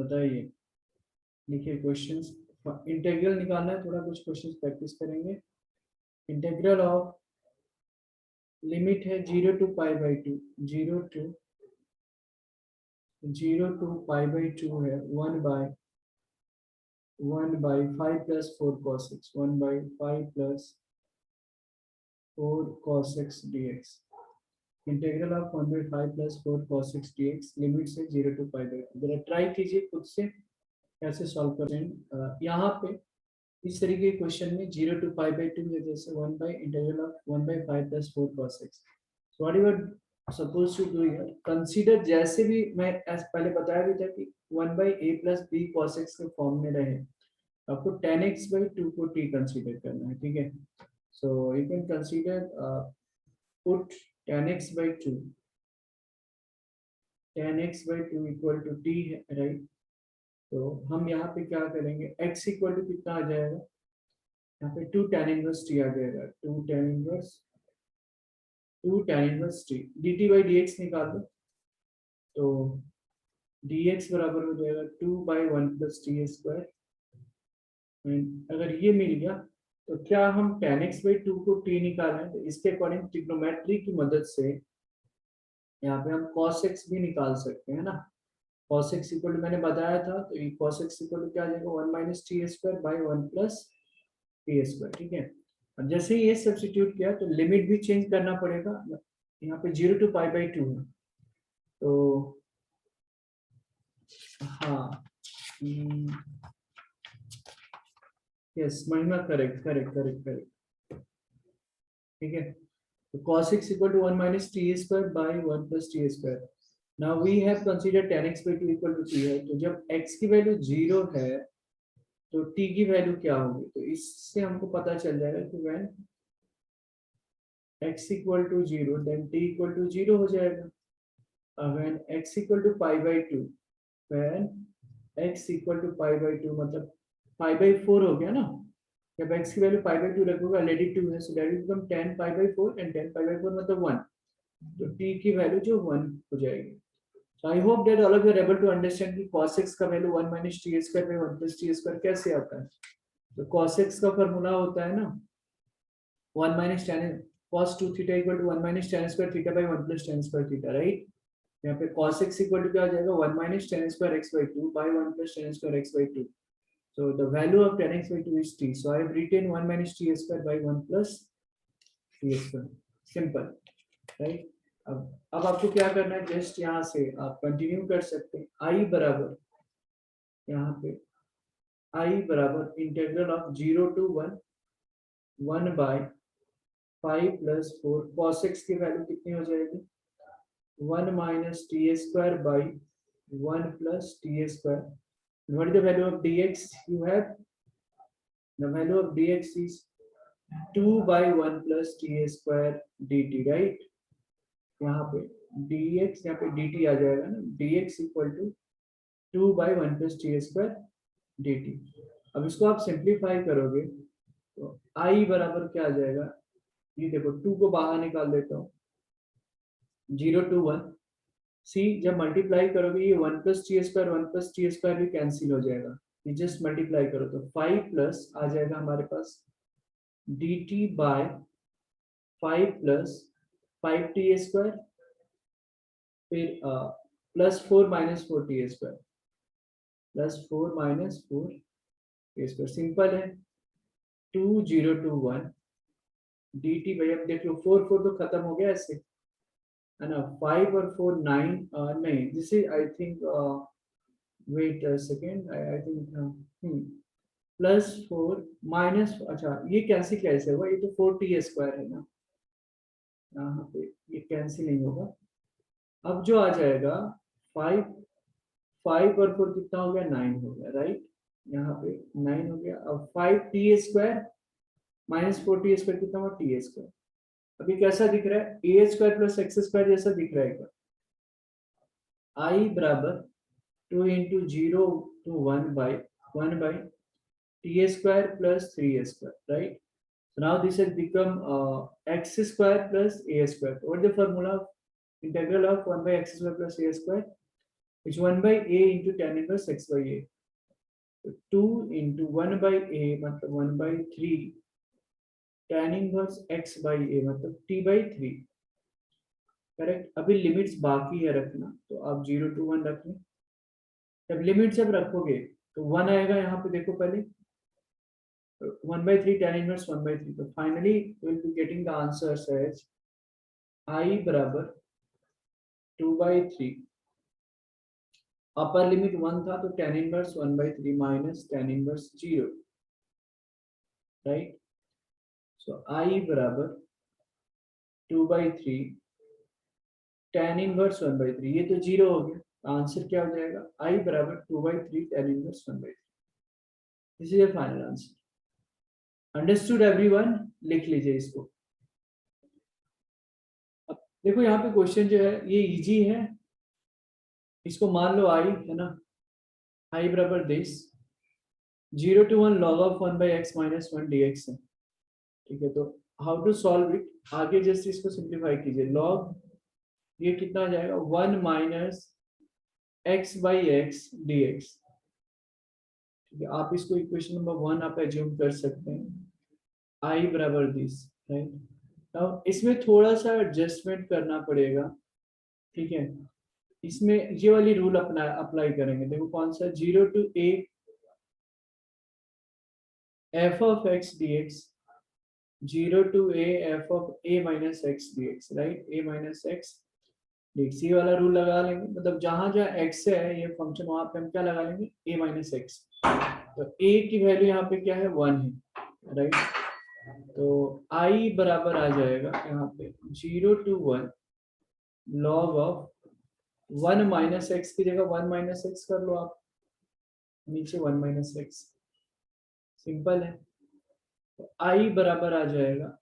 बताइए, लिखिए questions. Integral निकालना है, थोड़ा कुछ क्वेश्चंस प्रैक्टिस करेंगे। इंटीग्रल ऑफ लिमिट है 0 to π/2, 0 to π/2 है 1/5 + 4 cos x, 1/5 + 4 cos x dx। Integral of 1/5 + 4 cos x dx limit से 0 to π/2। जरा ट्राई कीजिए खुद से कैसे सॉल्व करें। यहाँ पे इस तरीके के क्वेश्चन में 0 to π/2 है, जैसे 1/इंटीग्रल of 1/5 + 4 cos x। So what you are suppose to do here, consider, जैसे भी मैं पहले बताया भी था कि 1/a + b cos x के फॉर्म में रहे, आपको tan x/2 को t कंसीडर करना है, ठीक है। So you can consider put tan x/2 = t है, राइट। तो हम यहाँ पे क्या करेंगे, x = कितना आ जाएगा, यहाँ पे 2 tan इनवर्स t आ जाएगा, 2 tan इनवर्स t। dt/dx निकाल दो, तो dx बराबर हो जाएगा 2/1 + t²। अगर ये मिल गया तो क्या हम tan x/2 को t निकालें, तो इसके अकॉर्डिंग ट्रिग्नोमेट्री की मदद से यहाँ पे हम cos x भी निकाल सकते हैं ना। cos x = मैंने बताया था, तो ये cos x = क्या आ जाएगा, 1 - t²/1 + t², ठीक है। अब जैसे ही ये सब्स्टिट्यूट किया तो लिमिट भी चेंज करना पड़ेगा। यहाँ पे 0 to π/2 है, तो हाँ, यस महिमा, करेक्ट करेक्ट करेक्ट करेक्ट, ठीक है। तो cos x = 1 - t²/1 + t²। Now we have consider tan x/2 = t है, तो जब x की वैल्यू 0 है तो t की वैल्यू क्या होगी, तो इससे हमको पता चल जाएगा कि व्हेन x = 0 देन t = 0 हो जाएगा। व्हेन x = π/2, व्हेन x = π/2 मतलब π/4 हो गया ना। जब x की वैल्यू π/2 रखोगे, ऑलरेडी 2 है, so that will become tan π/4, and tan π/4 मतलब 1, तो t की वैल्यू जो 1 हो जाएगी। So I hope that all of you are able to understand कि cos x का वैल्यू 1 - t²/1 + t² कैसे आता है। तो cos x का फॉर्मूला होता है ना 1 - tan cos 2 theta = 1 - tan² थीटा/1 + tan², right. यहाँ पे cos x = क्या आ जाएगा, 1 - tan² x/2/1 + tan² x/2। So the value of tan x/2 is t. So I have written 1 - t²/1 + t²। Simple, right. अब आपको क्या करना है, जस्ट यहाँ से आप कंटिन्यू कर सकते हैं। I बराबर यहाँ पे I बराबर integral of 0 to 1 1/5 + 4 cos x की वैल्यू कितनी हो जाएगी, 1 - t²/1 + t²। What is the value of dx? You have the value of dx is 2/1 + t² dt, right। यहाँ पे dx, यहाँ पे dt आ जाएगा ना, dx = 2/1 + t² dt। अब इसको आप सिंप्लीफाई करोगे तो I बराबर क्या आ जाएगा, ये देखो 2 को बाहर निकाल देता हूँ, 0 to 1, सी जब मल्टीप्लाई करोगे ये 1 + t² भी कैंसिल हो जाएगा, ये जस्ट मल्टीप्लाई करो तो 5 प्लस आ जाएगा हमारे पास dt/5 + 5t², फिर +4 - 4t², +4 - 4t²। सिंपल है, 2 0 to 1 dt भाई। अब देख लो 4 4 तो खत्म हो गया ऐसे, है ना। 5 और 4 9, नहीं this is I think, wait a second, I think +4 minus, अच्छा ये कैंसिल कैसे होगा, ये तो 4t² है ना, यहाँ पे ये कैंसिल नहीं होगा। अब जो आ जाएगा 5 5 और 4 कितना हो गया, 9 हो गया, राइट। यहाँ पे 9 हो गया। अब 5t² - 4t² कितना हुआ, t²। अभी कैसा दिख रहा है, a² + x² जैसा दिख रहा है क्या। I बराबर 2 × 0 to 1/t² + 3a², right। So now this has become x² + a². What is the formula of integral of 1/x² + a²? which 1 by a into tan inverse x by a. तो 2 into 1 by a मतलब 1 by 3 tan inverse x by a मतलब t by 3. Correct. अभी limits बाकी है रखना, तो आप 0 to 1 रख लें. जब लिमिट जब रखोगे तो 1 आएगा यहाँ पे, देखो पहले 1 by 3 tan inverse 1 by 3. तो finally will be getting the answers as I बराबर 2 by 3. अपर लिमिट 1 था तो tan inverse 1 by 3 minus tan inverse 0, right. So I बराबर 2 by 3 tan inverse 1 by 3. ये तो 0 हो गया. आंसर क्या हो जाएगा? I बराबर 2 by 3 tan inverse 1 by 3. This is the final answer. Understood everyone? लिख लीजिए इसको. अब देखो यहाँ पे क्वेश्चन जो है ये इजी है. इसको मान लो I है ना, I बराबर this 0 to 1 log of 1 by x minus 1 dx है. ठीक है, तो हाउ टू सॉल्व इट? आगे जस्ट इसको सिंप्लीफाई कीजिए. लॉग ये कितना आ जाएगा? 1 minus x by x d x. ठीक है, आप इसको इक्वेशन नंबर 1 आप एज्यूम कर सकते हैं. I बराबर दिस, राइट. नाउ इसमें थोड़ा सा एडजस्टमेंट करना पड़ेगा. ठीक है, इसमें ये वाली रूल अप्लाई करेंगे. देखो कौन सा? 0 to a f of x dx, 0 to a f of a minus x dx, right. a minus x dx ये वाला रूल लगा लेंगे. मतलब जहां जहां x है ये फंक्शन, वहां पे हम क्या लगा लेंगे? a minus x. तो a की वैल्यू यहाँ पे क्या है? 1 है, राइट. तो I बराबर आ जाएगा यहाँ पे 0 to 1 log of 1 minus x की जगह 1 माइनस एक्स कर लो आप, नीचे 1 माइनस एक्स. सिंपल है. तो I बराबर आ जाएगा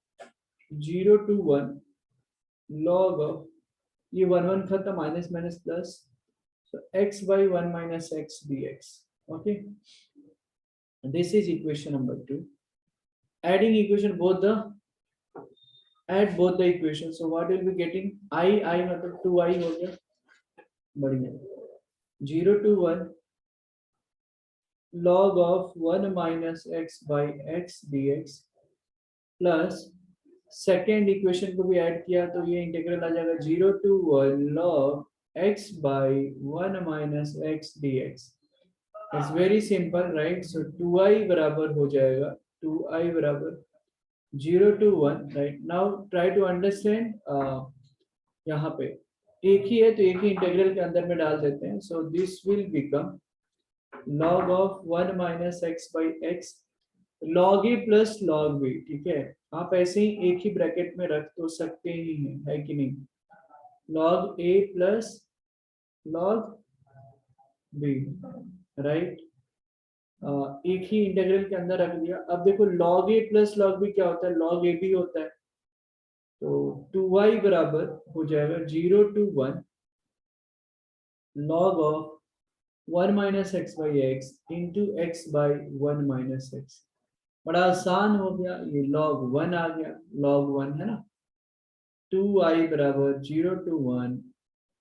0 to 1 log of, ये 1 1 खत्म, minus minus plus, so x by 1 minus x dx. Okay, this is equation number 2. Adding equation both the, add both the equations, so what will be getting? I मतलब 2i हो गया. बढ़िया. 0 to 1 log of 1 minus x by x dx plus second equation को भी add किया तो ये integral आ जाएगा 0 to 1 log x by 1 minus x dx. It's very simple, right. So 2i बराबर हो जाएगा 2i बराबर 0 to 1, राइट. Now try to understand. यहाँ पे एक ही है तो एक ही इंटीग्रल के अंदर में डाल देते हैं. So this will become log of 1 minus x by x log a plus log b. ठीक है, आप ऐसे ही एक ही ब्रैकेट में रख तो सकते ही हैं, है कि नहीं? log a plus log b, right. एक ही इंटीग्रल के अंदर रख दिया. अब देखो log a plus log b क्या होता है? log a b होता है. तो 2y बराबर हो जाएगा 0 to 1 log of 1 minus x by x into x by 1 minus x. बड़ा आसान हो गया. ये log 1 आ गया, log 1 है ना. 2i बराबर 0 to 1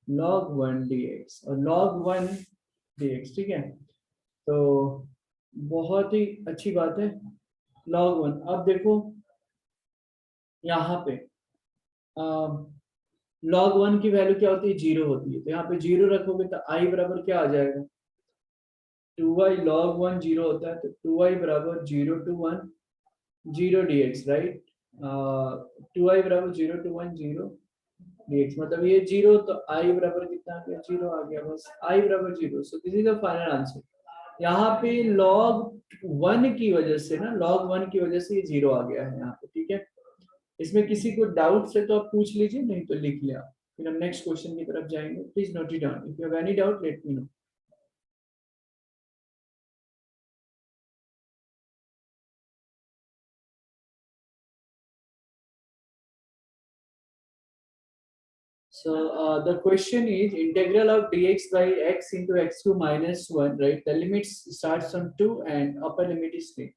log 1 dx और log 1 dx. ठीक है, तो बहुत ही अच्छी बात है. log 1. अब देखो यहाँ पे log 1 की वैल्यू क्या होती है? 0 होती है. तो यहाँ पे 0 रखोगे तो i बराबर क्या आ जाएगा? 2y log 1 0 होता है, तो 2y बराबर 0 to 1 0 dx, राइट. 2y बराबर 0 to 1 0 dx. मतलब ये 0 तो i बराबर कितना आ गया? 0 आ गया, बस i बराबर 0. So this is the final answer. यहाँ पे log 1 की वजह से ना, log 1 की वजह से ये 0 आ गया है यहाँ पे. ठीक है, इसमें किसी को डाउट है तो आप पूछ लीजिए, नहीं तो लिख लिया. फिर हम नेक्स्ट क्वेश्चन की तरफ जाएंगे. Please note it down. If you have any doubt let me no. So the question is integral of dx by x into x to minus 1, right? The limit starts from 2 and upper limit is 3.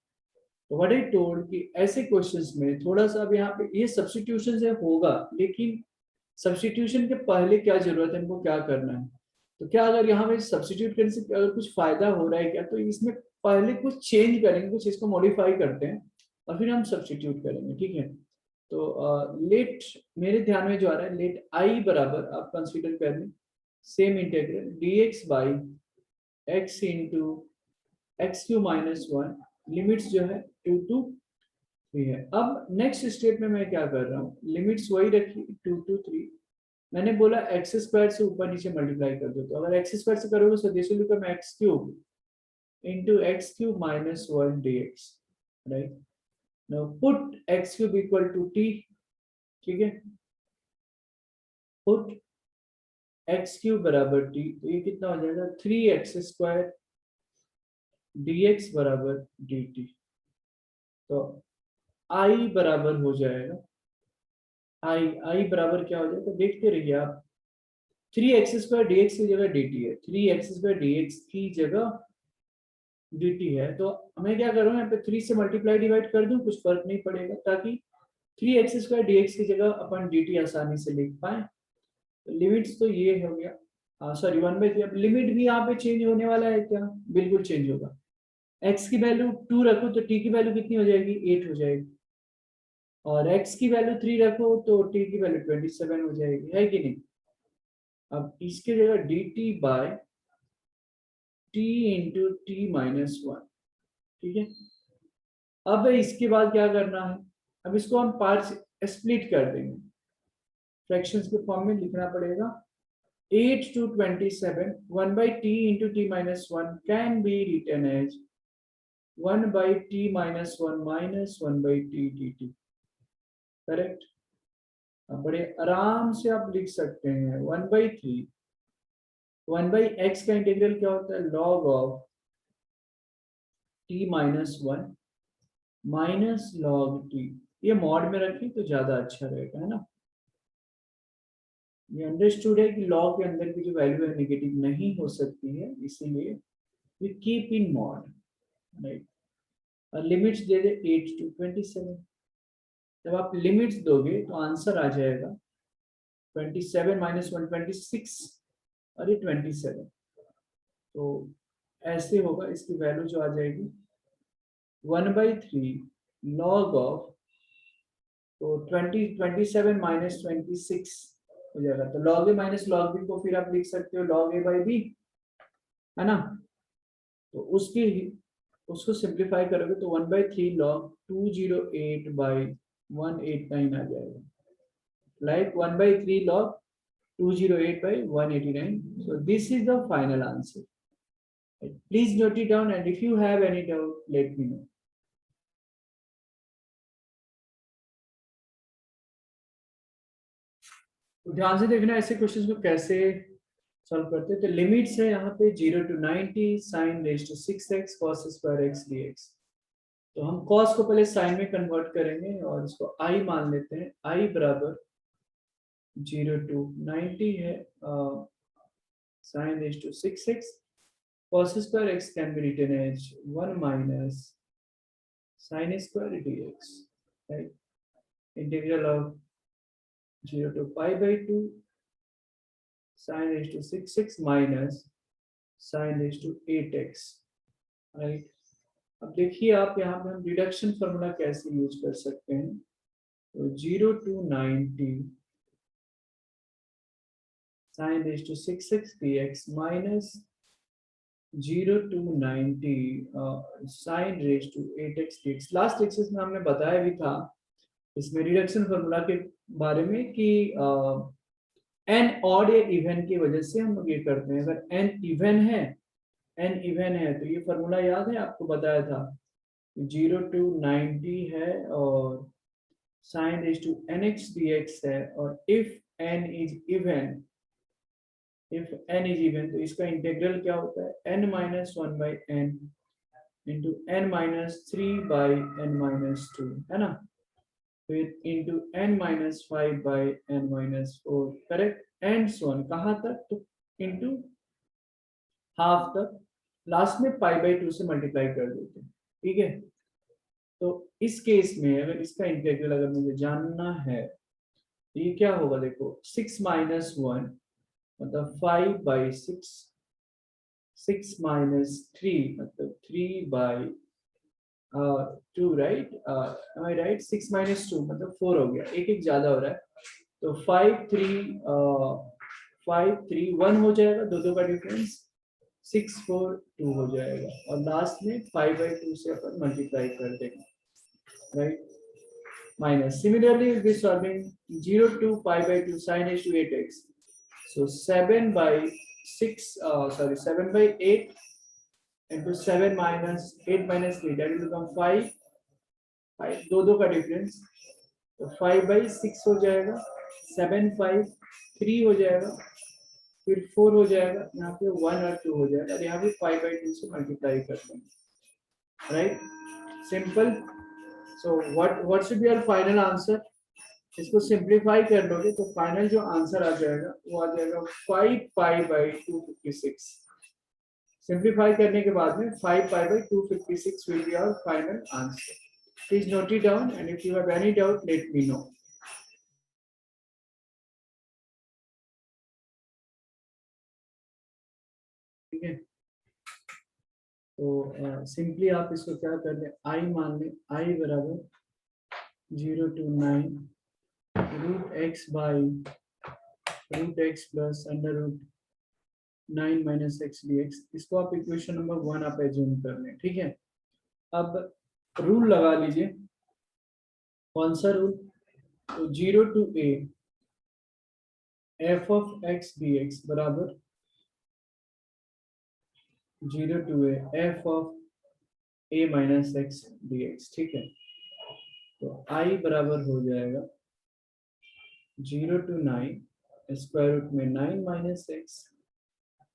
So what I told कि ऐसे questions में थोड़ा सा अब यहाँ पे ये substitution से होगा, लेकिन substitution के पहले क्या जरूरत है, हमको क्या करना है? तो क्या अगर यहाँ पे सब्स्टिट्यूट करने से अगर कुछ फायदा हो रहा है क्या, तो इसमें पहले कुछ चेंज करेंगे, कुछ इसको मॉडिफाई करते हैं और फिर हम सब्स्टिट्यूट करेंगे, ठीक है। तो लेट मेरे ध्यान में जो आ रहा है, लेट आई बराबर आप कंसीडर कर लें same integral dx by x into x Q minus one, limits जो है 2 to 3 है। अब नेक्स्ट स्टेप में मैं क्या कर रहा हूँ, लिमिट्स वही रखी 2 to 3, मैंने बोला एक्स स्क्वायर से ऊपर नीचे मल्टीप्लाई कर दो, तो अगर एक्स स्क्वायर से करोगे तो this will become x cube into x cube minus 1 dx, right? Now put x cube equal to t, ठीक है, put x cube बराबर t, तो ये कितना हो जाएगा 3x स्क्वायर dx बराबर dt, तो i बराबर हो जाएगा i बराबर क्या हो जाएगा, देखते रहिए आप, 3x स्क्वायर dx की जगह dt है, 3x स्क्वायर dx की जगह dt है, तो मैं क्या करूँ यहाँ पे 3 से मल्टीप्लाई डिवाइड कर दूं, कुछ फर्क नहीं पड़ेगा, ताकि 3x स्क्वायर dx की जगह अपन dt आसानी से लिख पाए। तो लिमिट्स तो ये हो गया, सॉरी 1/3। अब लिमिट भी यहाँ पे चेंज होने वाला है क्या, बिल्कुल चेंज होगा, x की वैल्यू 2 रखो तो t की वैल्यू कितनी हो जाएगी, 8 हो जाएगी, और x की वैल्यू 3 रखो तो t की वैल्यू 27 हो जाएगी, है कि नहीं। अब इसके जगह dt by t into T minus one, ठीक है। अब इसके बाद क्या करना है, अब इसको हम पार्ट्स स्प्लिट कर देंगे, फ्रैक्शंस के फॉर्म में लिखना पड़ेगा, 8 to 27 1 by t into t minus 1 can be written as 1 by t minus 1 minus 1 by t dt, correct. अब बड़े आराम से आप लिख सकते हैं 1/3, 1 by x का इंटीग्रल क्या होता है, log of t minus 1 minus log t, ये मॉड में रखें तो ज्यादा अच्छा रहेगा, है ना। ये अंडरस्टूड है कि लॉग के अंदर की जो वैल्यू है नेगेटिव नहीं हो सकती है, इसीलिए we keep in mod, right. और लिमिट्स दे दे 8 to 27, जब आप लिमिट्स दोगे तो आंसर आ जाएगा 27 माइनस 1 26 और ये 27, तो ऐसे होगा, इसकी वैल्यू जो आ जाएगी 1/3 log ऑफ, तो 27 माइनस 26 हो जाएगा, तो log a minus log b को फिर आप लिख सकते हो log a by b, है ना। तो उसको सिंप्लीफाई करोगे तो 1/3 log 208 by 189 आ जाएगा, like 1/3 log 208 by 189, so this is the final answer. Please note it down, and if you have any doubt let me know. तो ध्यान से देखना ऐसे क्वेश्चंस को कैसे सॉल्व करते हैं। तो लिमिट्स है यहाँ पे 0 to 90 sin raised to 6x cos square x dx, तो हम cos को पहले sin में कन्वर्ट करेंगे और इसको i मान लेते हैं, i बराबर 0 to 90 है sin raised to 6x cos square x can be written as 1 minus sin square dx, right? Integral of 0 to pi by 2 sin raised to 6x minus sin raised to 8x, right? अब देखिए आप यहाँ पे हम reduction formula कैसे use कर सकते हैं, तो 0 to 90 sin raised to 6x dx minus 0 to 90 sin raised to 8x dx। Last lecture में हमने बताया भी था इसमें रिडक्शन फॉर्मूला के बारे में कि n ऑड या इवन की वजह से हम लोग ये करते हैं, अगर n इवन है तो ये फॉर्मूला याद है आपको, बताया था 0 to 90 है और sin raised to nx dx है, और if n is even तो इसका इंटीग्रल क्या होता है, n minus 1 by n into n minus 3 by n minus 2, है ना, फिर into n minus 5 by n minus 4, correct, and so on, कहाँ तक, तो into हाफ तक, लास्ट में पाई बाई 2 से मल्टीप्लाई कर देते हैं, ठीक है। तो इस केस में अगर इसका इंटीग्रल अगर मुझे जानना है तो ये क्या होगा, देखो 6 minus 1 मतलब 5/6, 6 minus 3 मतलब 3/2 right, am I right? 6 minus 2 मतलब 4 हो गया, एक एक ज्यादा हो रहा है, तो 5 3 1 हो जाएगा, दो दो का डिफरेंस, 6 4 2 हो जाएगा, और लास्ट में 5/2 से अपन मल्टीप्लाई कर देंगे, right, minus. Similarly, we'll be solving 0 to pi by 2 sin h to 8x. So 7/8 into 7 minus 8 minus 3, that will become 5. 5 दो दो का डिफरेंस, तो 5/6 हो जाएगा, 7 5 3 हो जाएगा, फिर 4 हो जाएगा, यहाँ पे 1 और 2 हो जाएगा, और यहाँ पे 5/2 से मल्टीप्लाई करते हैं, right, simple. So what should be our final answer? इसको सिंप्लीफाई कर लोगे तो फाइनल जो आंसर आ जाएगा वो आ जाएगा 5 पाई/256. सिंप्लीफाई करने के बाद में 5 पाई/256 will be our final answer. Please note it down and if you have any doubt let me know. ठीक है, तो सिंपली आप इसको क्या कर लें, आई मान लें, आई बराबर 0 to 9 √x plus √9 - x dx. इसको आप इक्वेशन नंबर 1 आप एज्यूम कर लें. ठीक है, अब रूल लगा लीजिए. कौन सा रूल? तो 0 to a f of x dx बराबर 0 to a f of a minus x dx. ठीक है, तो I बराबर हो जाएगा 0 to 9 स्क्वायर रूट में 9 minus x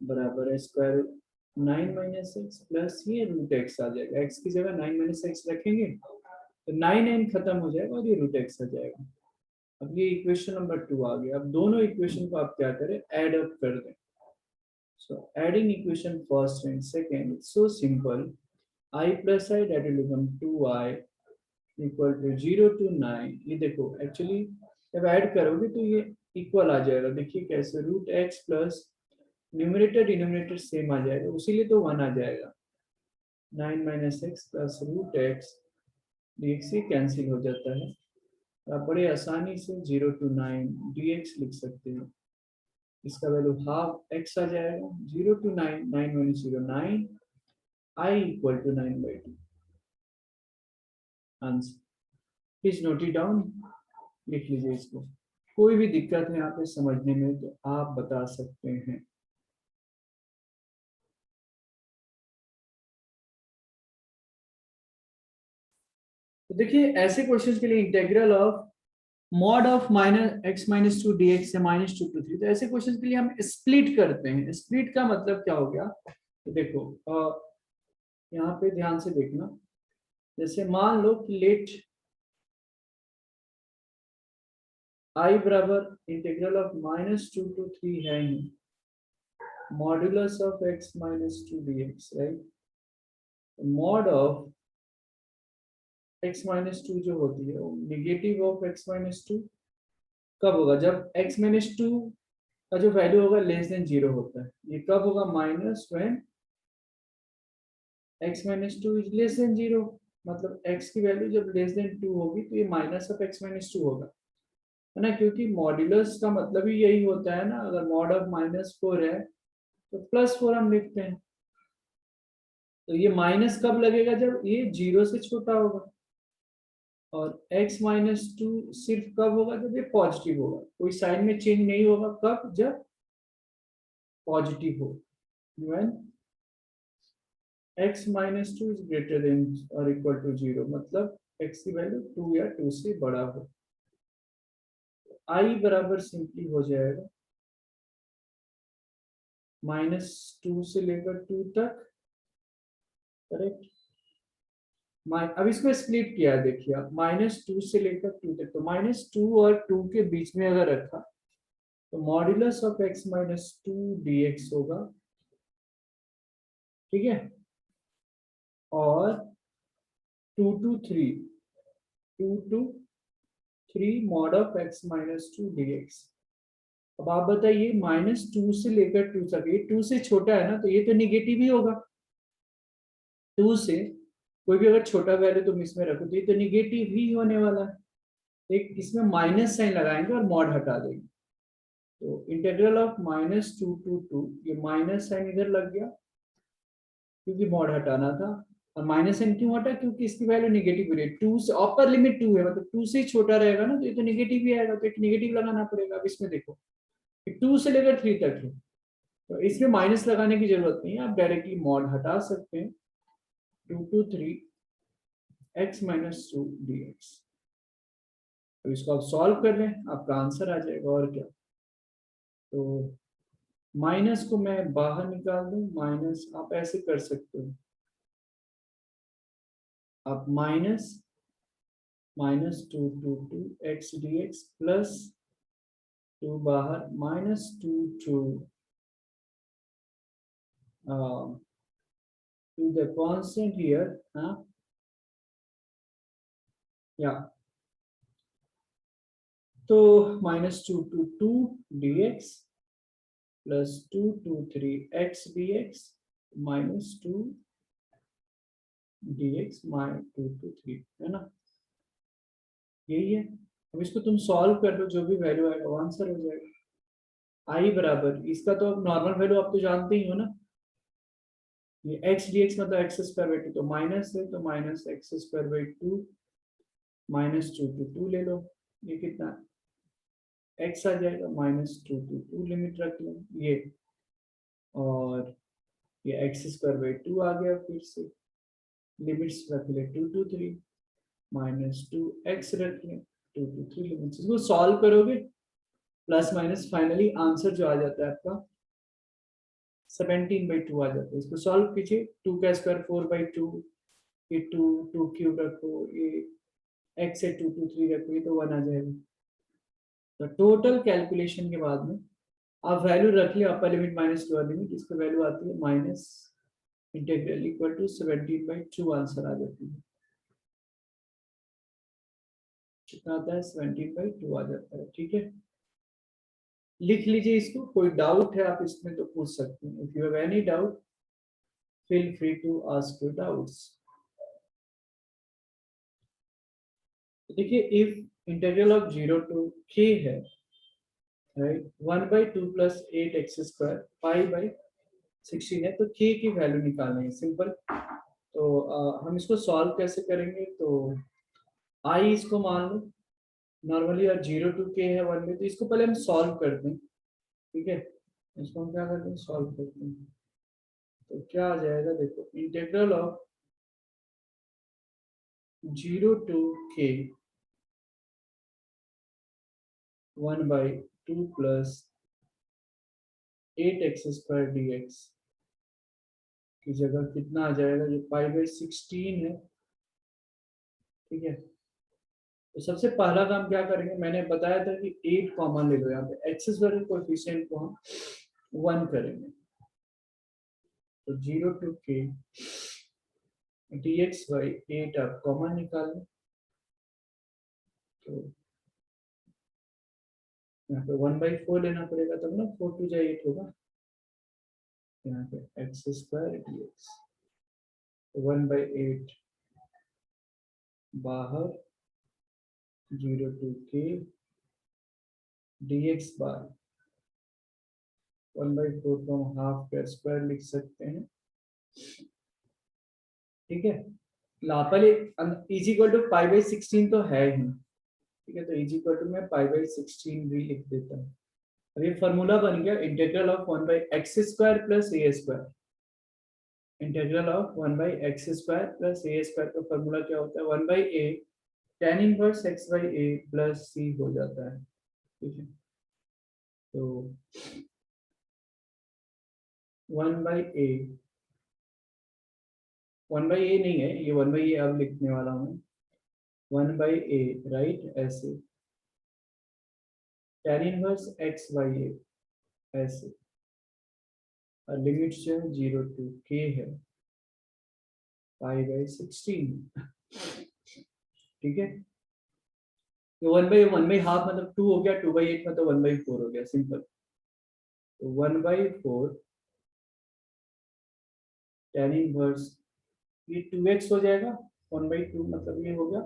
बराबर square root 9 minus x plus ये रूट x आ जाएगा. x की जगह 9 minus x रखेंगे तो 9 खत्म हो जाएगा और ये रूट x आ जाएगा. अब ये इक्वेशन नंबर 2 आ गया. अब दोनों इक्वेशन को आप क्या करें, ऐड अप कर दें. So adding equation first and second, it's so simple. I plus I that will become 2i equal to 0 to 9. ये देखो एक्चुअली जब ऐड करोगे तो ये इक्वल आ जाएगा. देखिए कैसे, root x plus numerator denominator same आ जाएगा, उसीलिए तो 1 आ जाएगा. 9 minus x प्लस रूट एक्स dx ये कैंसिल हो जाता है. आप बड़े आसानी से 0 to 9 dx लिख सकते हैं. इसका वैल्यू हाफ x आ जाएगा. 0 to 9 9 - 0 9, I equal to 9/2. Answer please note it down, लिख लीजिए इसको. कोई भी दिक्कत है यहाँ पे समझने में तो आप बता सकते हैं. तो देखिए ऐसे क्वेश्चंस के लिए integral of mod of -x - 2 dx से -2 to 3, तो ऐसे क्वेश्चंस के लिए हम स्प्लिट करते हैं. स्प्लिट का मतलब क्या हो गया, तो देखो यहाँ पे ध्यान से देखना. जैसे मान लो कि लेट I बराबर इंटीग्रल ऑफ -2 to 3 है ही, modulus of x - 2 dx, right. Mod of x - 2 जो होती है वो नेगेटिव ऑफ x - 2 कब होगा, जब x - 2 का जो वैल्यू होगा लेस देन 0 होता है. ये कब होगा, minus when x - 2 is less than 0. मतलब x की वैल्यू जब लेस देन 2 होगी तो ये माइनस ऑफ x - 2 होगा, है ना, क्योंकि मॉड्यूलस का मतलब ही यही होता है ना. अगर मॉड ऑफ -4 है तो +4 हम लिखते हैं. तो ये माइनस कब लगेगा, जब ये 0 से छोटा होगा. और x - 2 सिर्फ कब होगा, जब ये पॉजिटिव होगा. कोई साइन में चेंज नहीं होगा. कब, जब पॉजिटिव हो. when x - 2 is greater than or equal to 0, मतलब x की वैल्यू 2 या 2 से बड़ा हो. I बराबर सिंपली हो जाएगा -2 से लेकर 2 तक, करेक्ट. अब इसको स्प्लिट किया, देखिए आप, -2 से लेकर 2 तक, तो -2 और 2 के बीच में अगर रखा तो मॉड्यूलस ऑफ x - 2 dx होगा. ठीक है, और 2 to 3 mod of x - 2 dx. अब आप बताइए -2 से लेकर 2 तक, ये 2 से छोटा है ना, तो ये तो निगेटिव ही होगा। 2 से कोई भी अगर छोटा वैल्यू तुम इसमें रखो तो ये तो निगेटिव ही होने वाला है। एक इसमें माइनस साइन लगाएंगे और मॉड हटा देंगे। तो इंटीग्रल ऑफ -2 to 2, ये माइनस साइन इधर लग गया क्योंकि मॉड हटाना था। और माइनस साइन क्यों हटा, क्योंकि इसकी वैल्यू निगेटिव हो रही है। 2 से अपर लिमिट 2 है, मतलब 2 से ही छोटा रहेगा ना, तो ये तो निगेटिव ही आएगा, तो एक निगेटिव लगाना पड़ेगा। अब इसमें देखो 2 से लेकर 3 तक है, तो इसमें माइनस लगाने की जरूरत नहीं है, आप डायरेक्टली मॉड हटा सकते हैं। 2 to 3 x - 2 dx। अब इसको आप सॉल्व कर लें, आपका आंसर आ जाएगा, और क्या। तो माइनस को मैं बाहर निकाल दूं, माइनस आप ऐसे कर सकते हो, आप -2 to 2 x dx प्लस 2 बाहर -2 to the constant here, या तो -2 to 2 dx plus 2 to 3 x dx -2 dx -2 to 3, है ना, यही है। अब इसको तुम सॉल्व कर लो, जो भी वैल्यू आएगा वो आंसर हो जाएगा। आई बराबर इसका तो अब नॉर्मल वैल्यू आप तो जानते ही हो ना, ये x dx मतलब x² तो माइनस है, तो -x² -2 to 2 ले लो, ये कितना x आ जाएगा, -2 to 2 लिमिट रख लो ये, और ये x² आ गया, फिर से लिमिट्स रख ले 2 to 3 -2x रख ले 2 to 3 लिमिट्स, इसको सॉल्व करोगे प्लस माइनस फाइनली आंसर जो आ जाता है आपका 17/2 आ जाता है। इसको सॉल्व कीजिए, 2 का स्क्वायर 4/2, ये 2 क्यूब रखो, ये x से 2 to 3 रखो, ये तो 1 आ जाएगा। तो टोटल कैलकुलेशन के बाद में आप वैल्यू रख लिया, upper limit minus lower limit, इसकी वैल्यू आती है minus integral equal to 17/2 answer आ जाती है। कितना आता है 17/2 आ जाता है, ठीक है। लिख लीजिए इसको, कोई डाउट है आप इसमें तो पूछ सकते हैं। If you have any doubt feel free to ask your doubts। देखिए if integral of 0 to k है, राइट, 1/2 + 8x² π/16 है, तो k की वैल्यू निकालनी है, सिंपल। तो हम इसको सॉल्व कैसे करेंगे, तो i इसको मान लो नॉर्मली, और 0 to k है 1 में, तो इसको पहले हम सॉल्व करते हैं, ठीक है। इसको हम क्या करते हैं, सॉल्व करते हैं। तो क्या आ जाएगा, देखो integral of 0 to k 1/2 + 8x² dx की जगह कितना आ जाएगा, जो π/16 है, ठीक है। तो सबसे पहला काम क्या करेंगे, मैंने बताया था कि 8 कॉमन ले लो, यहाँ पे x² के कोएफिशिएंट को हम 1 करेंगे। तो 0 to k dx/8 आप कॉमन निकालें, तो यहाँ पे 1/4 लेना पड़ेगा, तब ना 4 2 8 होगा, यहाँ पे x² dx 1/8 बाहर 0 to k dx बार 1/4 को हम हाफ का स्क्वायर लिख सकते हैं, ठीक है। लापली इज इक्वल टू π/16 तो है ही, ठीक है, तो इज इक्वल टू मैं π/16 भी लिख देता हूँ। अब ये फॉर्मूला बन गया integral of 1/x² + a²। Integral of 1/x² + a² का फॉर्मूला क्या होता है, 1/a tan inverse x/a + c हो जाता है, ठीक है। तो 1/a 1/a नहीं है, ये 1/a अब लिखने वाला हूँ, 1/a राइट, ऐसे tan इनवर्स x/a ऐसे, और लिमिट जो है 0 to k है π/16, ठीक है। वन बाई हाफ मतलब 2 हो गया, 2/8 मतलब 1/4 हो गया, सिंपल। तो 1/4 tan इनवर्स, ये 2x हो जाएगा, 1/2 मतलब ये हो गया,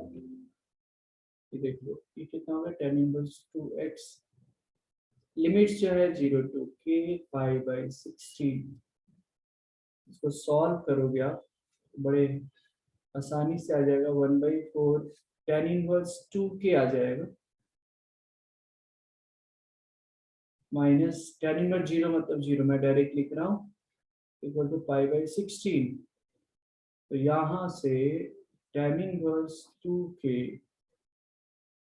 ये देख लो ये कितना होगा, tan इनवर्स 2x, लिमिट्स जो है 0 to k 5/16, इसको सॉल्व करोगे आप बड़े आसानी से आ जाएगा, 1/4 tan इनवर्स 2k आ जाएगा, माइनस tan इनवर्स 0 मतलब 0, मैं डायरेक्ट लिख रहा हूँ, इक्वल टू 5/16। तो यहाँ से tan inverse 2k,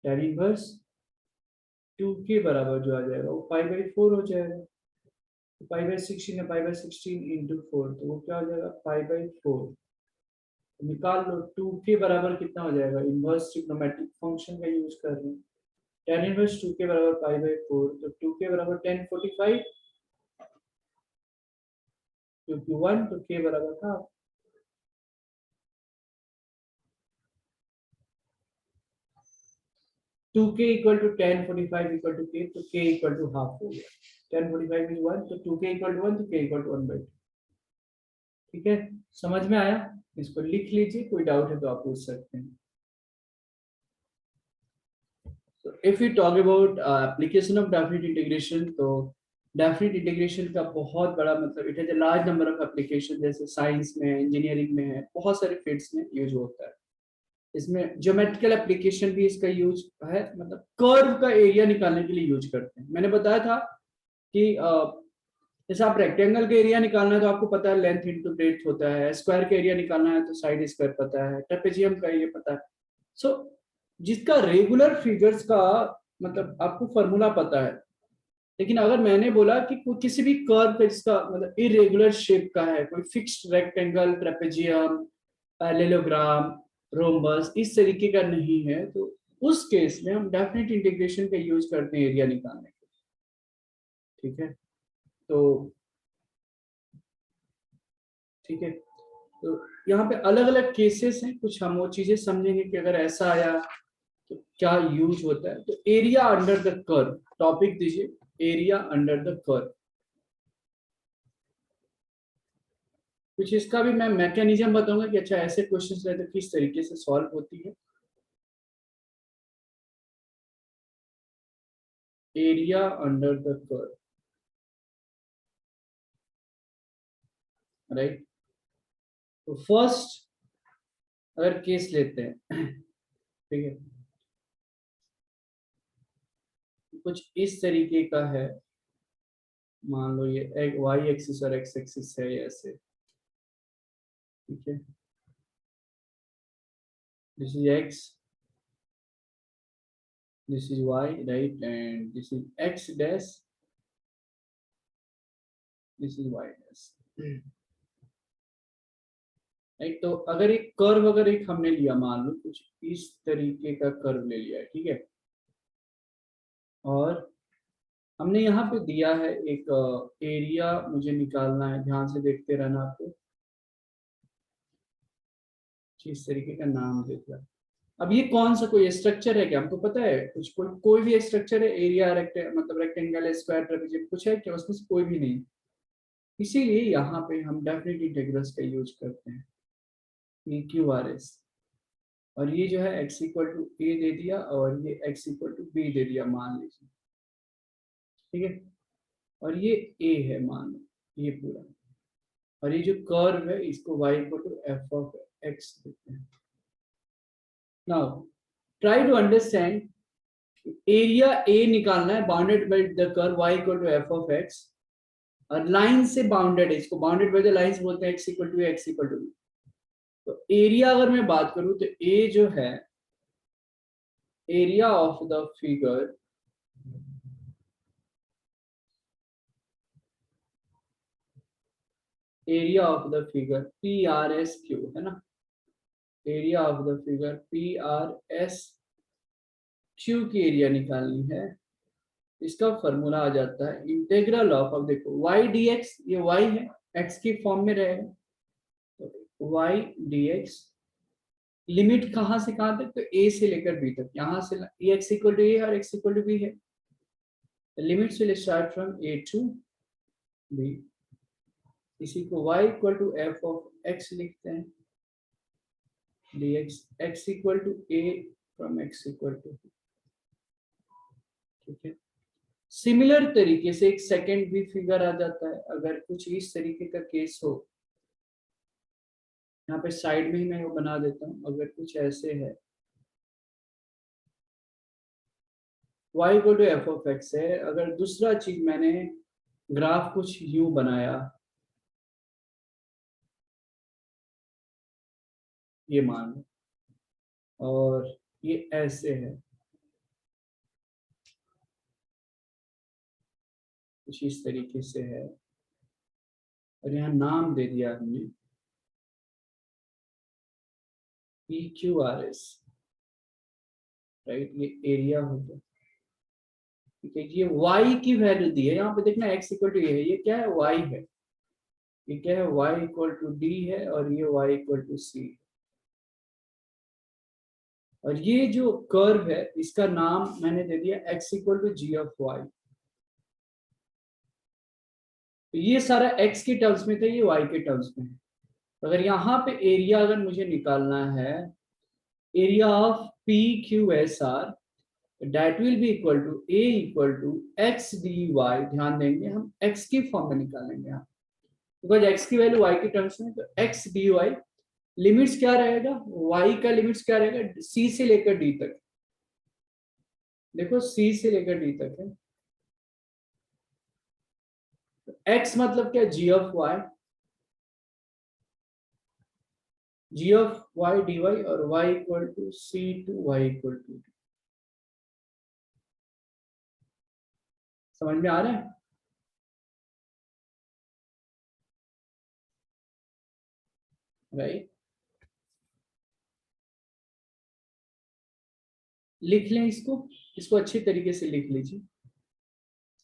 tan inverse 2k बराबर जो आ जाएगा वो 5/4 हो जाएगा। तो 5/16 है, 5/16 इंटू 4, तो वो क्या हो जाएगा 5/4। निकाल लो 2k बराबर कितना हो जाएगा, इनवर्स ट्रिग्नोमेट्रिक फंक्शन का यूज कर रहे हैं, tan इनवर्स 2k बराबर 5/4, तो 2k बराबर 1045, क्योंकि 1 तो k बराबर था 2k equal to 1045 equal to k, तो k इक्वल टू हाफ हो गया, 1045 इज 1, तो 2k इक्वल टू 1, तो k इक्वल टू 1/2। ठीक है, समझ में आया? इसको लिख लीजिए, कोई डाउट है तो आप पूछ सकते हैं। So if we talk about application of definite integration, तो डेफिनेट इंटीग्रेशन का बहुत बड़ा मतलब it has a large number of application, जैसे साइंस में, इंजीनियरिंग में है, बहुत सारे फील्ड्स में यूज होता है। इसमें ज्योमेट्रिकल एप्लीकेशन भी इसका यूज है, मतलब कर्व का एरिया निकालने के लिए यूज करते हैं। मैंने बताया था कि जैसे आप रेक्टेंगल का एरिया निकालना है तो आपको पता है लेंथ इनटू ब्रेड्थ होता है, स्क्वायर का एरिया निकालना है तो साइड स्क्वायर पता है, ट्रेपेजियम का ये पता है। सो जिसका रेगुलर फिगर्स का मतलब आपको फॉर्मूला पता है, लेकिन अगर मैंने बोला कि कोई किसी भी कर्व पे जिसका मतलब इरेगुलर शेप का है, कोई fixed rectangle, trapezium, parallelogram, rhombus, इस तरीके का नहीं है, तो उस केस में हम डेफिनेट इंटीग्रेशन का यूज करते हैं एरिया निकालने के। ठीक है, तो ठीक है, तो यहाँ पे अलग अलग केसेस हैं, कुछ हम वो चीजें समझेंगे कि अगर ऐसा आया तो क्या यूज होता है। तो area under the curve, topic दीजिए, एरिया अंडर द कर्व। कुछ इसका भी मैं मैकेनिज्म बताऊंगा कि अच्छा ऐसे क्वेश्चंस रहे तो किस तरीके से सॉल्व होती है। Area under the curve, right. तो फर्स्ट अगर केस लेते हैं ठीक है, कुछ इस तरीके का है, मान लो ये वाई एक्सिस और एक्स एक्सिस है ऐसे, ठीक है, this is x, this is y, right, and this is x dash, this is y dash, right. तो अगर एक कर्व, अगर एक हमने लिया, मान लो कुछ इस तरीके का कर्व ले लिया है, ठीक है, और हमने यहाँ पे दिया है एक एरिया मुझे निकालना है, ध्यान से देखते रहना आपको, इस तरीके का नाम दे दिया। अब ये कौन सा कोई स्ट्रक्चर है क्या, हमको पता है कुछ, कोई भी स्ट्रक्चर है, एरिया मतलब रेक्टेंगल, स्क्वायर, ट्रेपेजियम, कुछ है क्या उसमें से? कोई भी नहीं। इसीलिए यहाँ पे हम डेफिनेट इंटीग्रल्स का यूज करते हैं, PQRS। और ये जो है x इक्वल टू ए दे दिया और ये x इक्वल टू बी दे दिया, मान लीजिए, ठीक है, और ये a है मान लो, ये पूरा, और ये जो कर्व है इसको y equal to F of X देते हैं। Now try to understand, area a निकालना है bounded by the curve y equal to F of X, और लाइन से बाउंडेड है, इसको बाउंडेड बाय द लाइंस बोलते हैं, x equal to x equal to, तो एरिया अगर मैं बात करूं तो a जो है, area of the figure, area of the figure PRSQ है ना, area of the figure PRSQ की एरिया निकालनी है। इसका फॉर्मूला आ जाता है इंटीग्रल ऑफ, अब देखो y dx, ये y है, x की फॉर्म में रहेगा, तो y dx लिमिट कहाँ से कहाँ तक, तो ए से लेकर बी तक, यहाँ से एक्स इक्वल टू ए और एक्स इक्वल टू बी है, limits will start from A to B. इसी को y equal to F of X लिखते हैं, dx x equal to a फ्रॉम x इक्वल टू, ठीक है। सिमिलर तरीके से एक सेकंड भी फिगर आ जाता है, अगर कुछ इस तरीके का केस हो, यहाँ पे साइड में ही मैं वो बना देता हूँ, अगर कुछ ऐसे है y equal to F of x है, अगर दूसरा चीज मैंने ग्राफ कुछ यूं बनाया, ये मान लो, और ये ऐसे है, कुछ इस तरीके से है, और यहाँ नाम दे दिया हमने P Q R S, right, ये एरिया हो गया, ठीक है। ये y की वैल्यू दी है, यहाँ पे देखना x इक्वल टू है, ये क्या है, y है, ये क्या है, y इक्वल टू डी है, और ये y इक्वल टू सी, और ये जो कर्व है इसका नाम मैंने दे दिया x equal to g of y. तो ये सारा x के टर्म्स में था, ये y के टर्म्स में है। अगर यहाँ पे एरिया अगर मुझे निकालना है, area of p q s r, that will be equal to a equal to x d y, ध्यान देंगे हम x की फॉर्म में निकालेंगे यहाँ, बिकॉज x की वैल्यू y के टर्म्स में, तो x डी वाई, लिमिट्स क्या रहेगा, y का लिमिट्स क्या रहेगा, c से लेकर d तक, देखो c से लेकर d तक है, x मतलब क्या, g of y, g of y d y, और y equal to c two y equal to, समझ में आ रहा है, राइट। लिख लें इसको, इसको अच्छी तरीके से लिख लीजिए,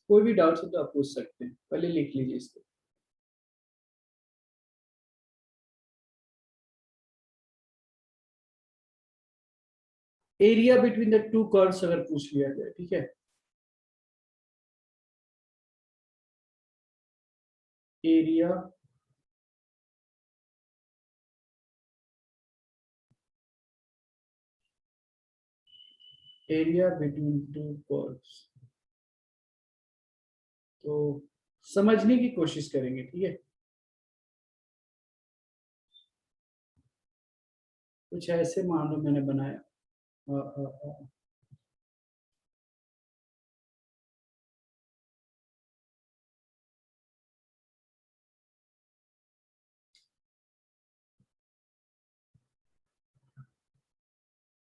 कोई भी डाउट हो तो आप पूछ सकते हैं, पहले लिख लीजिए इसको। Area between the two curves अगर पूछ लिया जाए, ठीक है, area area between two curves, तो समझने की कोशिश करेंगे, ठीक है। कुछ ऐसे मान लो मैंने बनाया,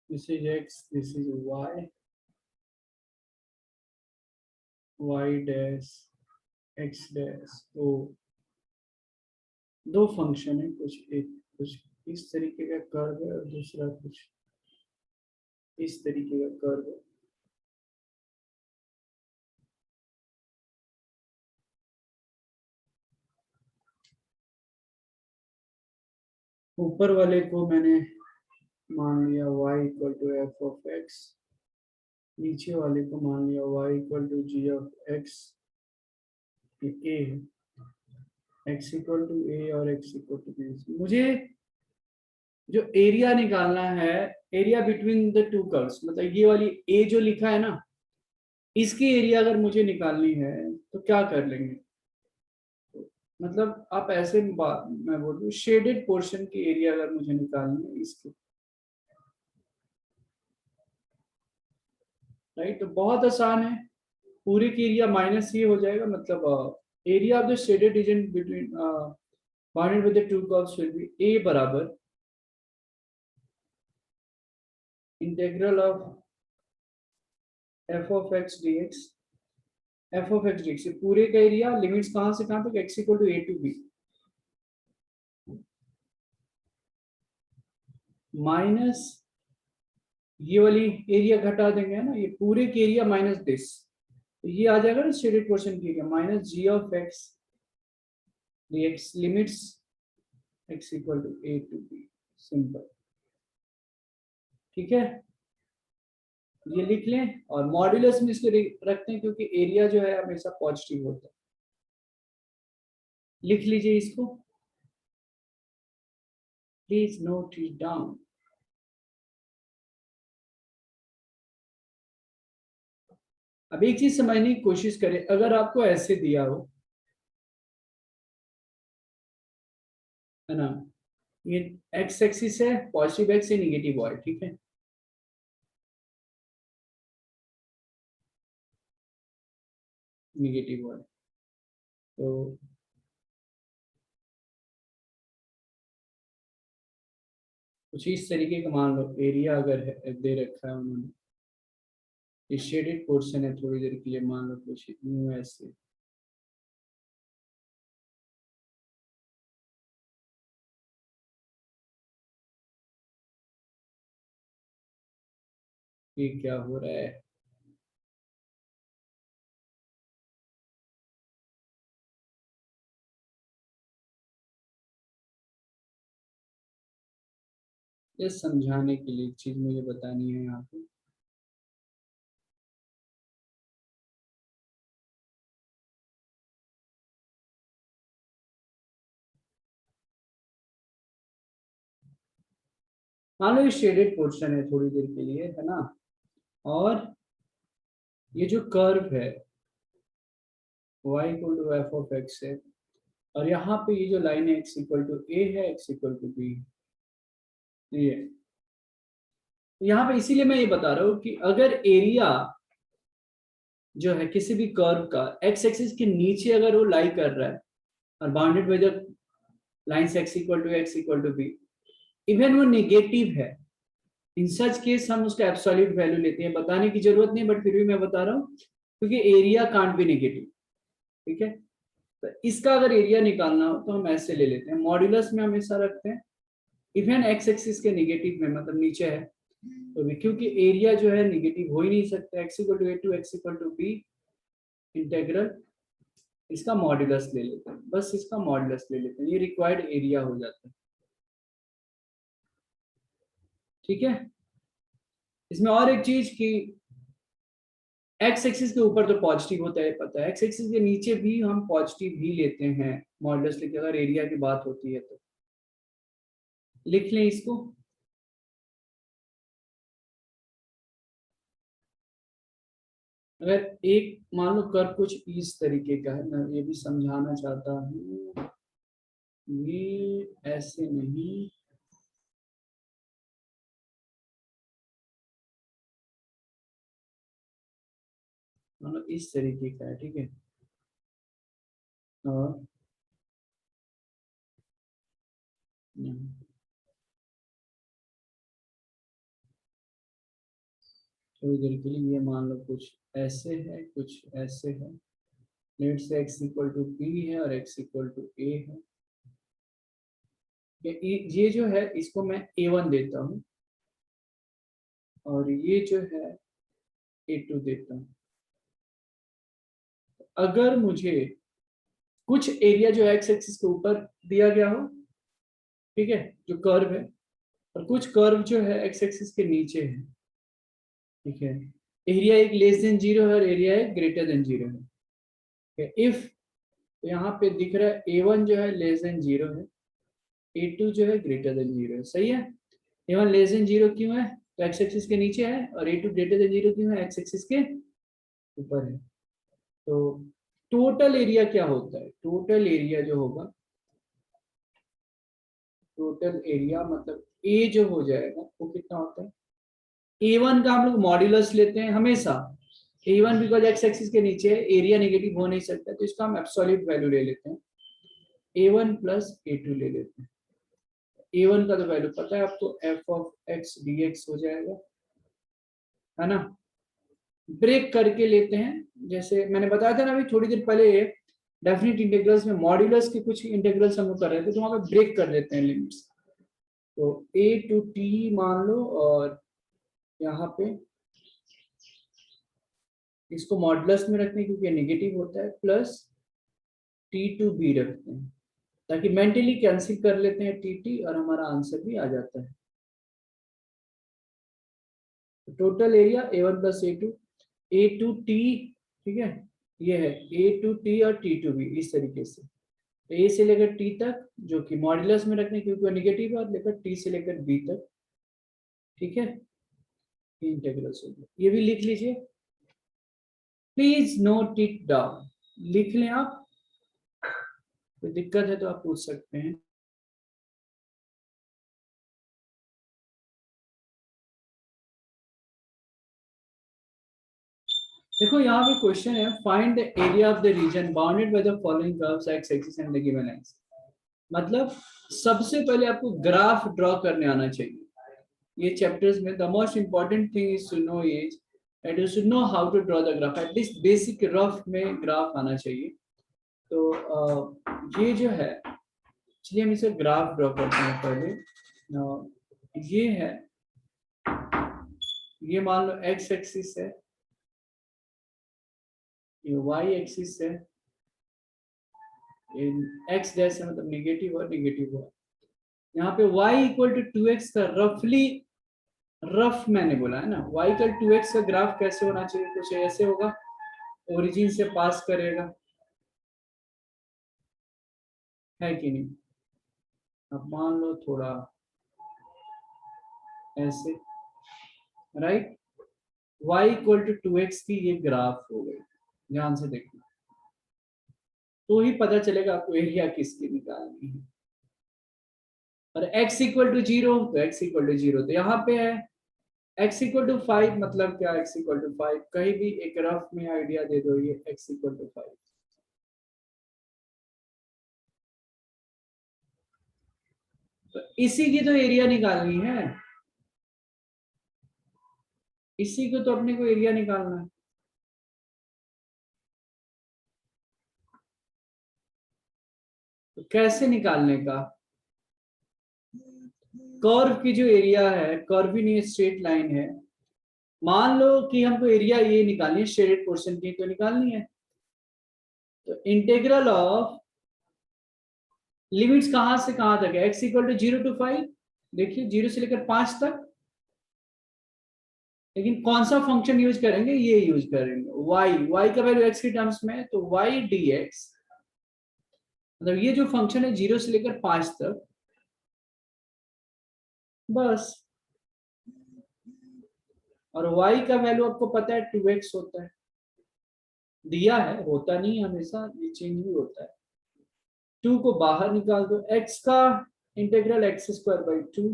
this is x, this is y, y dash x dash, तो दो फंक्शन है, कुछ एक कुछ इस तरीके का कर्व है, और दूसरा कुछ इस तरीके का कर्व है। ऊपर वाले को मैंने मान लिया y equal to F of x, नीचे वाले को मान लिया y equal to g of x, a है, एक्स इक्वल टू ए और एक्स इक्वल टू बी। मुझे जो एरिया निकालना है, area between the two curves, मतलब ये वाली ए जो लिखा है ना, इसकी एरिया अगर मुझे निकालनी है तो क्या कर लेंगे, मतलब आप ऐसे मैं बोलूँ शेडेड पोर्शन की एरिया अगर मुझे निकालनी है इसकी, राइट, तो बहुत आसान है, पूरे की एरिया माइनस ये हो जाएगा, मतलब area of the shaded region between bounded with the two curves will be a बराबर integral of f of x d x, f of x d x, पूरे का एरिया, लिमिट्स कहां से कहां तक, x equal to a to b, minus ये वाली area घटा देंगे, है ना, ये पूरे के एरिया माइनस दिस, तो ये आ जाएगा ना शेडेड पोर्शन की एरिया, minus g of x d x, limits x equal to a to b, simple. ठीक है, ये लिख लें और मॉड्यूलस में इसको रखते हैं क्योंकि एरिया जो है हमेशा पॉजिटिव होता है। लिख लीजिए इसको, प्लीज नोट इट डाउन। अब एक चीज समझने की कोशिश करें, अगर आपको ऐसे दिया हो, है ना, ये एक्स एक्सिस है, पॉजिटिव एक्स है, निगेटिव वाई, ठीक है, निगेटिव वाई। तो कुछ इस तरीके का मान लो एरिया अगर है, दे रखा है उन्होंने, ये शेडेड पोर्शन है, थोड़ी देर के लिए मान लो कुछ यूं ऐसे, ये क्या हो रहा है, ये समझाने के लिए एक चीज मुझे बतानी है यहाँ पे। मान लो ये शेडेड पोर्शन है थोड़ी देर के लिए, है ना, और ये जो कर्व है y equal to F of x है, और यहाँ पे ये जो लाइन है x इक्वल टू ए है, x इक्वल टू बी, ये यहाँ पे इसीलिए मैं ये बता रहा हूँ कि अगर एरिया जो है किसी भी कर्व का x एक्सिस के नीचे अगर वो लाई कर रहा है और bounded by the lines x equal to x equal to b, even वो नेगेटिव है, इन सच केस हम उसका एब्सोल्यूट वैल्यू लेते हैं, बताने की जरूरत नहीं, बट फिर भी मैं बता रहा हूँ क्योंकि एरिया कांट बी नेगेटिव, ठीक है। तो इसका अगर एरिया निकालना हो तो हम ऐसे ले लेते हैं, मॉड्यूलस में हमेशा रखते हैं, इवन एक्स एक्सिस के नेगेटिव में, मतलब नीचे है तो भी, क्योंकि एरिया जो है नेगेटिव हो ही नहीं सकता, x equal to a to x equal to b integral, इसका मॉड्यूलस ले लेते हैं, बस इसका मॉड्यूलस ले लेते हैं, ये रिक्वायर्ड एरिया हो जाता है, ठीक है। इसमें और एक चीज कि एक्स एक्सिस के ऊपर तो पॉजिटिव होता है, पता है, एक्स एक्सिस के नीचे भी हम पॉजिटिव ही लेते हैं मॉडुलस लेके, अगर एरिया की बात होती है तो लिख लें इसको। अगर एक मान लो कर कुछ इस तरीके का है, मैं ये भी समझाना चाहता हूँ, ये ऐसे नहीं, मान लो इस तरीके का है, ठीक है, और थोड़ी देर के लिए ये मान लो कुछ ऐसे है, कुछ ऐसे है, लेट से एक्स इक्वल टू बी है और एक्स इक्वल टू ए है, ये जो है इसको मैं A1 देता हूँ और ये जो है A2 देता हूँ। अगर मुझे कुछ एरिया जो एक्स एक्सिस के ऊपर दिया गया हो, ठीक है, जो कर्व है, और कुछ कर्व जो है एक्स एक्सिस के नीचे है, ठीक है, एरिया एक लेस देन जीरो है और एरिया एक ग्रेटर देन जीरो है, इफ यहाँ पे दिख रहा है A1 जो है लेस देन जीरो है, A2 जो है ग्रेटर देन जीरो है, सही है। A1 लेस देन जीरो क्यों है, तो एक्स एक्सिस के नीचे है, और A2 ग्रेटर देन जीरो क्यों है, एक्स एक्सिस के ऊपर है। तो टोटल एरिया क्या होता है, टोटल एरिया जो होगा, टोटल एरिया मतलब ए जो हो जाएगा वो कितना होता है, A1 का हम लोग मॉड्यूलस लेते हैं हमेशा, A1 बिकॉज एक्स एक्सिस के नीचे है, एरिया नेगेटिव हो नहीं सकता, तो इसका हम एब्सोल्यूट वैल्यू ले लेते हैं, A1 प्लस A2 ले लेते हैं। A1 का तो वैल्यू पता है आपको, F of x d x हो जाएगा, है ना। ब्रेक करके लेते हैं, जैसे मैंने बताया था ना अभी थोड़ी देर पहले, डेफिनेट इंटीग्रल्स में मॉड्यूलस के कुछ इंटीग्रल्स हम लोग कर रहे थे, तो वहां पे ब्रेक कर देते हैं लिमिट्स, तो a टू t मान लो, और यहाँ पे इसको मॉडुलस में रखते हैं क्योंकि नेगेटिव होता है, प्लस t टू b रखते हैं, ताकि मेंटली कैंसिल कर लेते हैं टी टी और हमारा आंसर भी आ जाता है। Total area A1 plus A2 T, ठीक है, ये है A2T और T2B इस तरीके से। तो A से लेकर T तक जो कि मॉड्यूलस में रखने क्योंकि वो नेगेटिव है, लेकर T से लेकर B तक, ठीक है, इंटीग्रल्स हो गया। ये भी लिख लीजिए, प्लीज नोट इट डाउन, लिख लें आप, कोई दिक्कत है तो आप पूछ सकते हैं। देखो यहाँ पे क्वेश्चन है, find the area of the reason bounded by the following curves x axis and the given x. मतलब सबसे पहले आपको ग्राफ ड्रॉ करने आना चाहिए। ये चैप्टर्स में the most important thing is to know is and you should know how to draw the graph, at least basic rough में ग्राफ आना चाहिए। तो ये जो है, चलिए हम इसे ग्राफ ड्रॉ करते हैं पहले। ये है, ये मान लो एक्स एक्सिस है, ये वाई एक्सिस है, एक्स डैश है मतलब नेगेटिव और नेगेटिव है। यहाँ पे y इक्वल टू 2x का रफली, रफ मैंने बोला है ना, y इक्वल 2x का ग्राफ कैसे होना चाहिए, कुछ ऐसे होगा, ओरिजिन से पास करेगा, है कि नहीं। अब मान लो थोड़ा ऐसे, right, y equal to 2x की ये ग्राफ हो गई, ध्यान से देखना, तो ही पता चलेगा आपको एरिया किसकी निकालनी है। और x इक्वल टू 0, तो x इक्वल टू 0 तो यहाँ पे है, x इक्वल टू 5 मतलब क्या, x इक्वल टू 5 कहीं भी एक रफ में आइडिया दे दो, ये x इक्वल टू 5। तो इसी की तो एरिया निकालनी है, इसी को तो अपने को एरिया निकालना है। तो कैसे निकालने का, कर्व की जो एरिया है, कर्व भी नहीं स्ट्रेट लाइन है, मान लो कि हमको एरिया ये निकालनी है, शेडेड पोर्शन की तो निकालनी है। तो इंटीग्रल ऑफ लिमिट्स कहां से कहां तक है, x इक्वल टू 0 टू 5, देखिए 0 से लेकर 5 तक, लेकिन कौन सा फंक्शन यूज करेंगे, ये यूज करेंगे y का वैल्यू x के टर्म्स में है, तो y dx, मतलब ये जो फंक्शन है 0 से लेकर 5 तक, बस। और y का वैल्यू आपको पता है 2x होता है, दिया है, होता नहीं हमेशा, ये चेंज भी होता है। 2 को बाहर निकाल दो, x का इंटीग्रल x² 2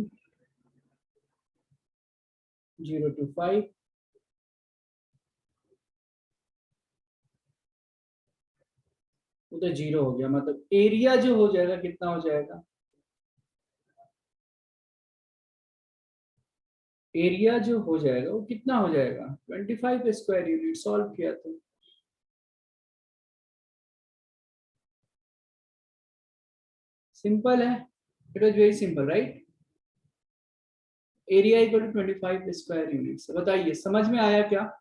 0 टू 5, वो तो 0 हो गया, मतलब एरिया जो हो जाएगा कितना हो जाएगा, एरिया जो हो जाएगा वो कितना हो जाएगा 25 स्क्वायर यूनिट, सॉल्व किया तो सिंपल है, it was very simple right. Area equal to 25 square unit. बताइए समझ में आया क्या,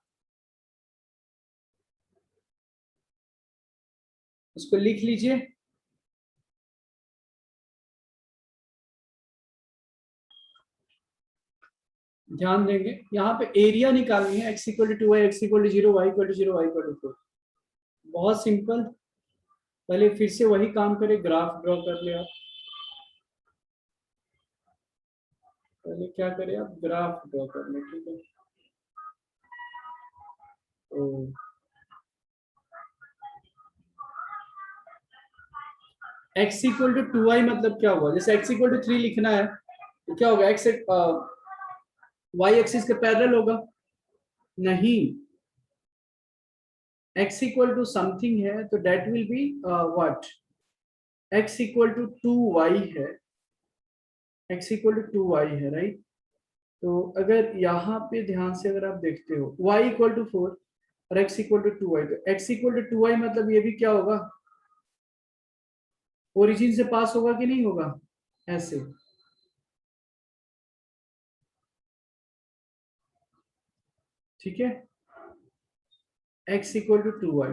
उसको लिख लीजिए। ध्यान देंगे, यहाँ पे एरिया निकालनी है, x equal to 2 x equal to 0 y equal to 0 y equal to 4, बहुत सिंपल। पहले फिर से वही काम करें, ग्राफ ड्रॉ कर ले आप, पहले क्या करें आप, ग्राफ ड्रॉ कर ले, ठीक है। तो x इक्वल टू 2y मतलब क्या हुआ, जैसे x इक्वल टू 3 लिखना है तो क्या होगा, x y एक्सिस के पैरेलल होगा, नहीं, x इक्वल टू समथिंग है तो that will be what, x equal to 2y है, x इक्वल टू 2y है राइट। तो अगर यहाँ पे ध्यान से अगर आप देखते हो y इक्वल टू 4 और x इक्वल टू 2y, तो x इक्वल टू 2y मतलब ये भी क्या होगा, ओरिजिन से पास होगा कि नहीं होगा, ऐसे, ठीक है, x इक्वल टू 2y,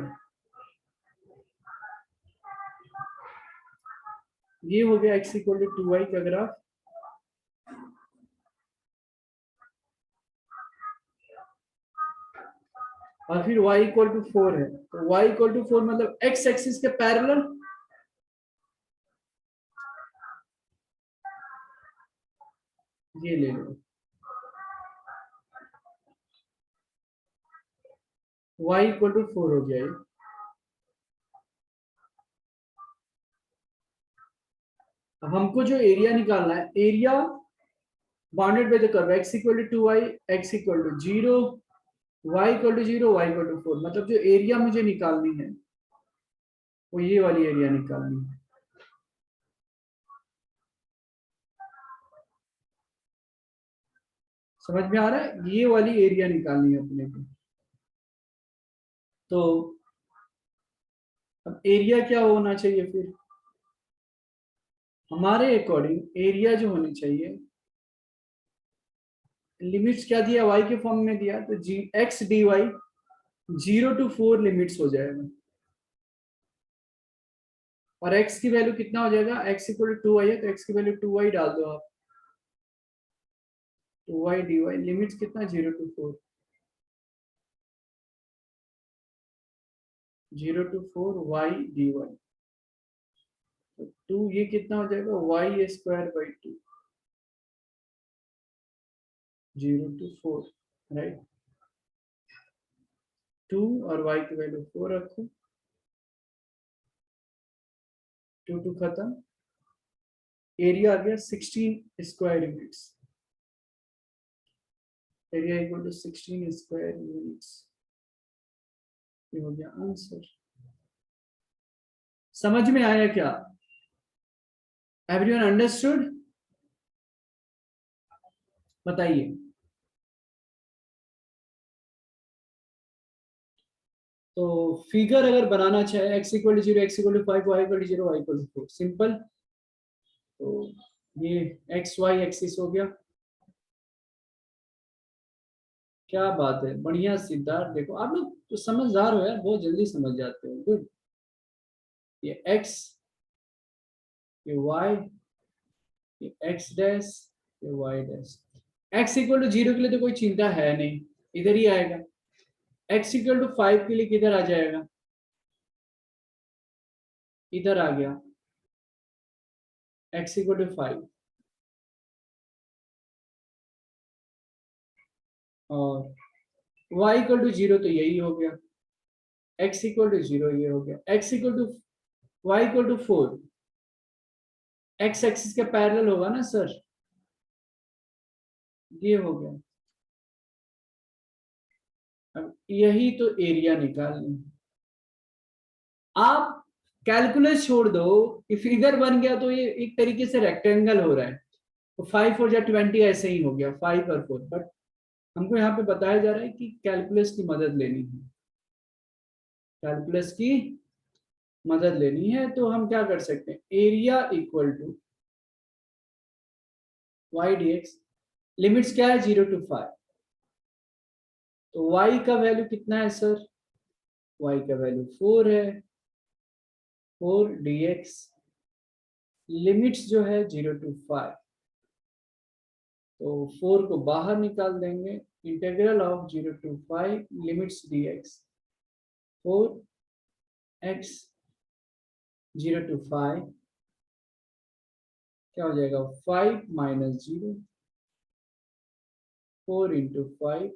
ये हो गया x इक्वल टू 2y का ग्राफ। और फिर y इक्वल टू 4 है, तो y इक्वल टू 4 मतलब x एक्सिस के पैरेलल, ये ले लो, y इक्वल टू 4 हो गया ये। अब हमको जो एरिया निकालना है, area bounded by the curve x equal to 2y, x equal to 0, y equal to 0, y equal to 4, मतलब जो एरिया मुझे निकालनी है वो ये वाली एरिया निकालनी है। समझ में आ रहा है, ये वाली एरिया निकालनी है अपने को। तो अब एरिया क्या होना चाहिए फिर, हमारे अकॉर्डिंग एरिया जो होनी चाहिए, लिमिट्स क्या दिया, y के फॉर्म में दिया, तो g x d y 0 to 4 limits हो जाएगा, और x की वैल्यू कितना हो जाएगा, x इक्वल टू 2y है तो x की वैल्यू 2y डाल दो आप, 2y dy लिमिट्स कितना 0 to 4, 0 to 4 y dy, तो 2 ये कितना हो जाएगा y square by 2, 0 to 4, right. 2 और y की वैल्यू 4 रखो, 2 2 खत्म, एरिया आ गया 16 square units, area equal to 16 square units, ये हो गया आंसर। समझ में आया क्या, एवरीवन अंडरस्टूड, बताइए। तो फिगर अगर बनाना चाहे x equal to 0, x equal to 5, y equal to 0, y equal to 4, simple. तो ये एक्स वाई एक्सिस हो गया, क्या बात है, बढ़िया सिद्धार्थ, देखो आप लोग तो समझदार हो यार, बहुत जल्दी समझ जाते हो, गुड। ये x, ये y, ये x डैश, ये y dash. x equal to 0 के लिए तो कोई चिंता है नहीं, इधर ही आएगा। x इक्वल टू 5 के लिए किधर आ जाएगा, इधर आ गया, x इक्वल टू 5, और y इक्वल टू 0 तो यही हो गया, x इक्वल टू 0 ये हो गया, x equal to y equal to 4, x axis के पैरेलल होगा ना सर, ये हो गया। अब यही तो एरिया निकालनी, आप कैलकुलस छोड़ दो, कि फिगर बन गया तो ये एक तरीके से रेक्टेंगल हो रहा है, तो 5 और 20 ऐसे ही हो गया, 5 और 4, बट हमको यहाँ पे बताया जा रहा है कि कैलकुलस की मदद लेनी है, कैलकुलस की मदद लेनी है, तो हम क्या कर सकते हैं, area equal to y d x, limits क्या है 0 to 5, तो y का वैल्यू कितना है सर, y का वैल्यू 4 है, 4 dx, लिमिट्स जो है 0 to 5, तो 4 को बाहर निकाल देंगे, integral of 0 to 5 limits dx, 4x 0 to 5 क्या हो जाएगा, 5 माइनस 0, 4 इंटू 5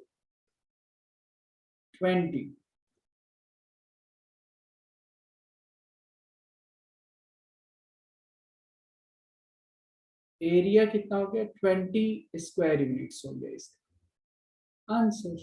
20, एरिया कितना हो गया 20 स्क्वायर यूनिट्स हो गया इसका आंसर।